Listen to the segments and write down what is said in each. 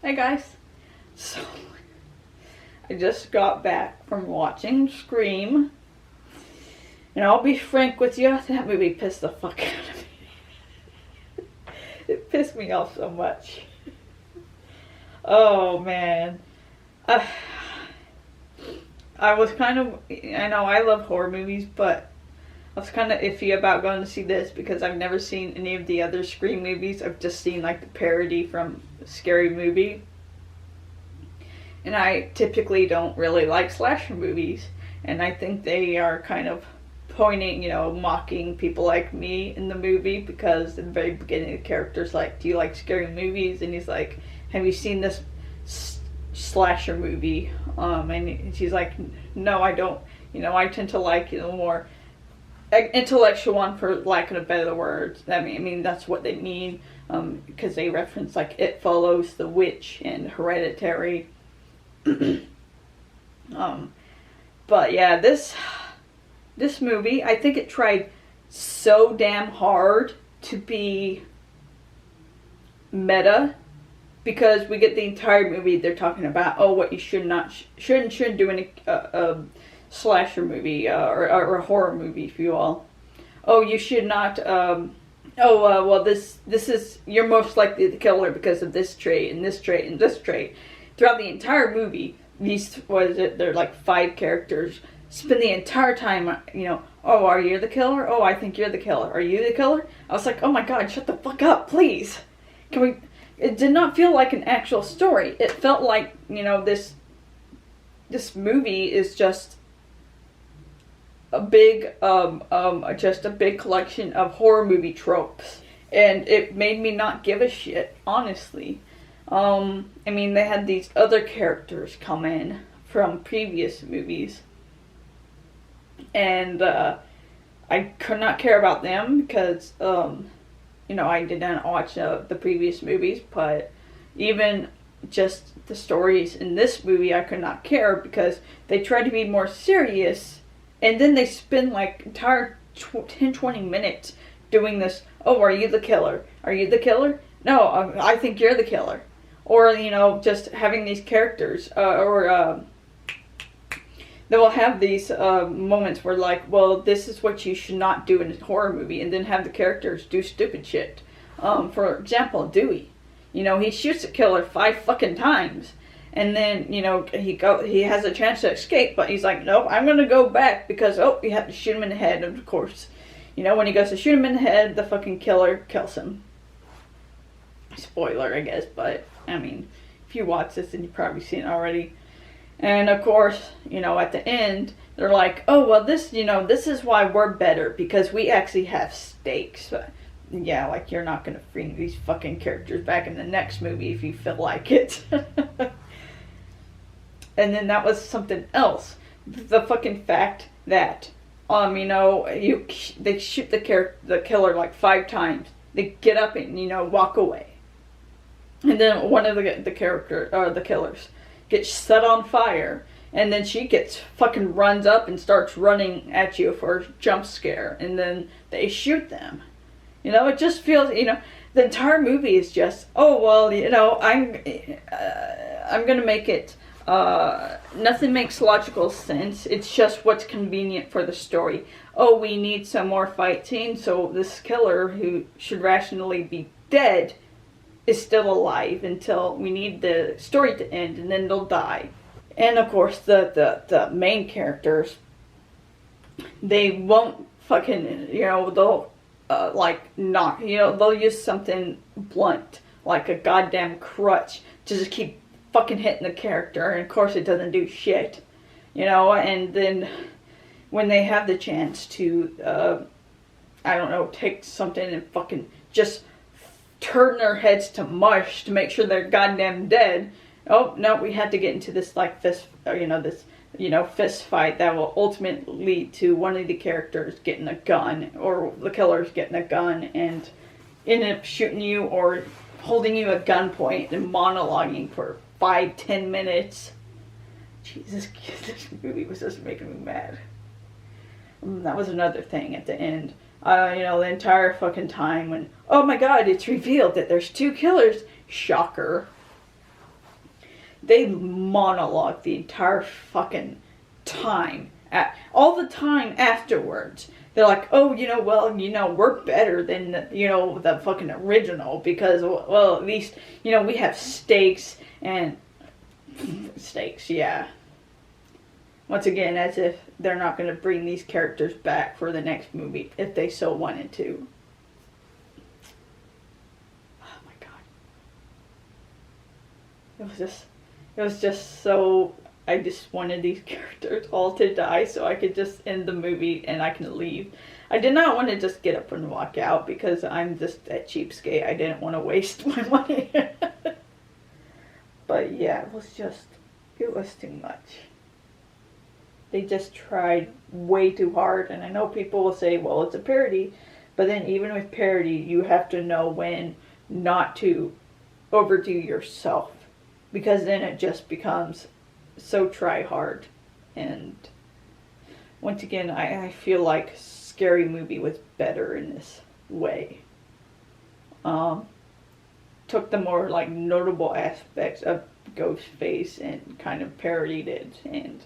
Hey guys. So, I just got back from watching Scream. And I'll be frank with you, that movie pissed the fuck out of me. It pissed me off so much. Oh man. Uh, I was kind of, I know I love horror movies, but I was kind of iffy about going to see this because I've never seen any of the other Scream movies. I've just seen like the parody from Scary Movie. And I typically don't really like slasher movies. And I think they are kind of pointing, mocking people like me in the movie because in the very beginning the character's like, do you like scary movies? And he's like, have you seen this slasher movie? And she's like, no, I don't. I tend to like, more intellectual one, for lack of a better word. I mean that's what they mean, because they reference like It Follows, The Witch, and Hereditary. But yeah, this movie, I think it tried so damn hard to be meta, because we get the entire movie they're talking about, what you shouldn't do in a slasher movie, or a horror movie, if you will. You should not. Well, this is, you're most likely the killer because of this trait and this trait and this trait. Throughout the entire movie, they're like 5 characters spend the entire time, are you the killer? Oh, I think you're the killer. Are you the killer? I was like, oh my god, shut the fuck up, please. It did not feel like an actual story. It felt like, this movie is just a big, collection of horror movie tropes. And it made me not give a shit, honestly. They had these other characters come in from previous movies. And, I could not care about them because, I did not watch the previous movies, but even just the stories in this movie, I could not care because they tried to be more serious, and then they spend like entire 10-20 minutes doing this, are you the killer? Are you the killer? No, I think you're the killer. Or, just having these characters, they will have these moments where like, well, this is what you should not do in a horror movie, and then have the characters do stupid shit. For example, Dewey. He shoots a killer 5 fucking times, and then, he has a chance to escape, but he's like, nope, I'm gonna go back because, you have to shoot him in the head, and of course, when he goes to shoot him in the head, the fucking killer kills him. Spoiler, I guess, but, if you watch this, then you've probably seen it already. And of course, at the end, they're like, oh, well, this is why we're better, because we actually have stakes. But, yeah, like, you're not going to bring these fucking characters back in the next movie if you feel like it. And then that was something else. The fucking fact that, they shoot the killer like 5 times. They get up and, walk away. And then one of the killers gets set on fire, and then she runs up and starts running at you for a jump scare, and then they shoot them. It just feels, the entire movie is just, I'm gonna make it, nothing makes logical sense. It's just what's convenient for the story. We need some more fight scenes, so this killer, who should rationally be dead, is still alive until we need the story to end, and then they'll die. And of course, the main characters, they won't fucking, they'll they'll use something blunt, like a goddamn crutch, to just keep fucking hitting the character, and of course it doesn't do shit, and then when they have the chance to, take something and fucking just turn their heads to mush to make sure they're goddamn dead. Oh, no, we had to get into this, fist fight that will ultimately lead to one of the characters getting a gun, or the killer's getting a gun, and end up shooting you, or holding you at gunpoint and monologuing for 5-10 minutes. Jesus, this movie was just making me mad. That was another thing at the end. The entire fucking time when, oh my god, it's revealed that there's 2 killers. Shocker. they monologue the entire fucking time. All the time afterwards. They're like, oh, well, we're better than, the fucking original because, well, at least, we have stakes and stakes, yeah. Once again, as if they're not going to bring these characters back for the next movie if they so wanted to. Oh my god. It was just so, I just wanted these characters all to die so I could just end the movie and I can leave. I did not want to just get up and walk out because I'm just a cheapskate. I didn't want to waste my money. But yeah, it was too much. They just tried way too hard, and I know people will say, well, it's a parody, but then even with parody, you have to know when not to overdo yourself, because then it just becomes so try hard. And once again, I feel like Scary Movie was better in this way. Took the more like notable aspects of Ghostface and kind of parodied it, and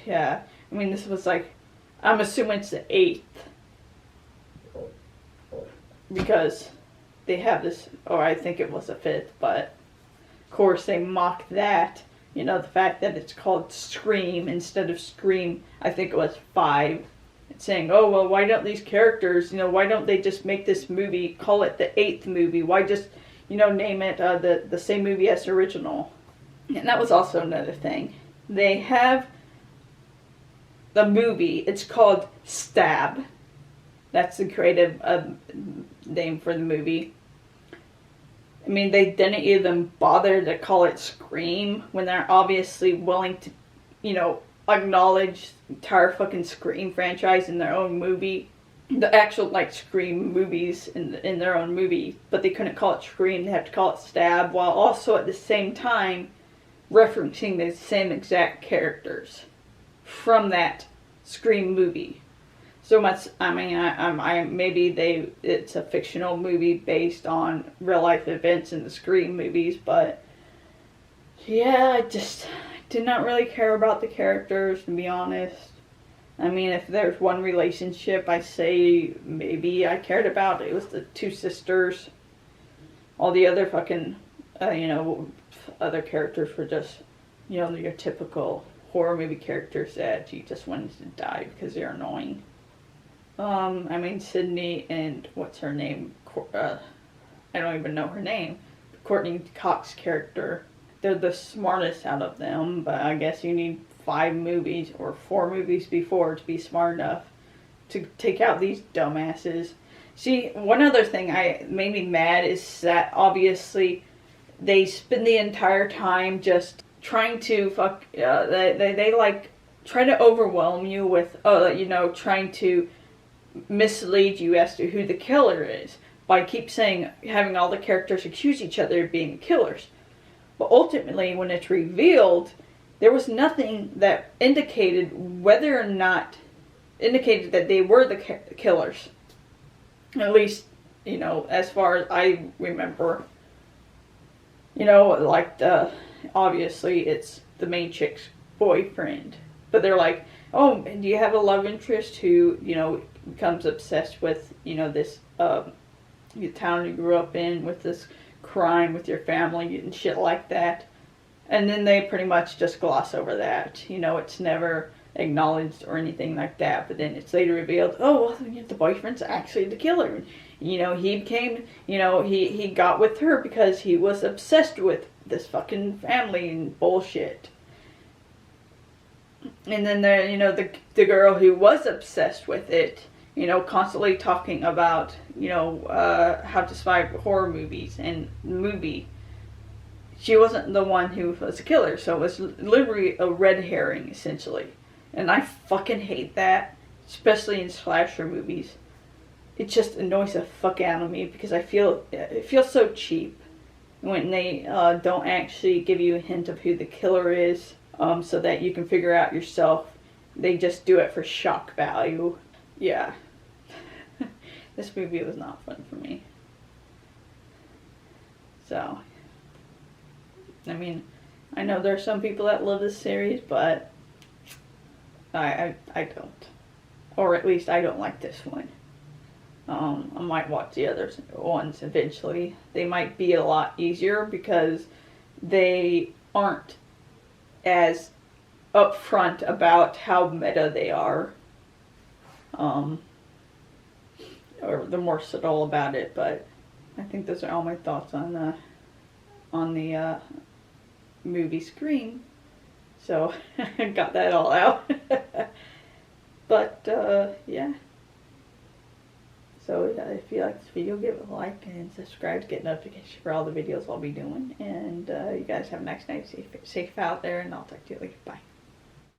yeah, I mean, this was like, I'm assuming it's the 8th, because they have this, or I think it was the 5th, but of course they mock that, the fact that it's called Scream instead of Scream. I think it was 5. It's saying, oh, well, why don't these characters, why don't they just make this movie, call it the 8th movie? Why just, name it the same movie as the original? And that was also another thing. They have the movie, it's called Stab. That's the creative name for the movie. I mean, they didn't even bother to call it Scream when they're obviously willing to, acknowledge the entire fucking Scream franchise in their own movie. The actual, Scream movies in their own movie. But they couldn't call it Scream, they had to call it Stab, while also at the same time referencing the same exact characters from that Scream movie. So much, I mean, maybe it's a fictional movie based on real life events in the Scream movies, but yeah, I just did not really care about the characters, to be honest. I mean, if there's one relationship I say maybe I cared about, it was the 2 sisters. All the other fucking, other characters were just, your typical horror movie characters that you just wanted to die because they're annoying. I mean, Sydney and what's her name? I don't even know her name. Courtney Cox's character. They're the smartest out of them, but I guess you need 5 movies or 4 movies before to be smart enough to take out these dumbasses. See, one other thing made me mad is that obviously they spend the entire time just trying to they try to overwhelm you with, trying to mislead you as to who the killer is by having all the characters accuse each other of being killers. But ultimately, when it's revealed, there was nothing that indicated that they were the killers. At least, as far as I remember. Obviously it's the main chick's boyfriend. But they're like, oh, do you have a love interest who, becomes obsessed with, this the town you grew up in, with this crime with your family and shit like that. And then they pretty much just gloss over that. It's never acknowledged or anything like that. But then it's later revealed, oh, well, the boyfriend's actually the killer. He became, he got with her because he was obsessed with this fucking family and bullshit. And then the girl who was obsessed with it, constantly talking about, how to survive horror movies and movie. She wasn't the one who was a killer, so it was literally a red herring, essentially. And I fucking hate that, especially in slasher movies. It just annoys the fuck out of me because it feels so cheap when they don't actually give you a hint of who the killer is, so that you can figure out yourself. They just do it for shock value. Yeah. This movie was not fun for me. So, I mean, I know there are some people that love this series, but I don't. Or at least I don't like this one. I might watch the other ones eventually. They might be a lot easier because they aren't as upfront about how meta they are. Or they're more subtle about it, but I think those are all my thoughts on the movie Scream. So I got that all out. But yeah. So if you like this video, give it a like and subscribe to get notifications for all the videos I'll be doing. And you guys have a nice night. Safe out there, and I'll talk to you later. Bye.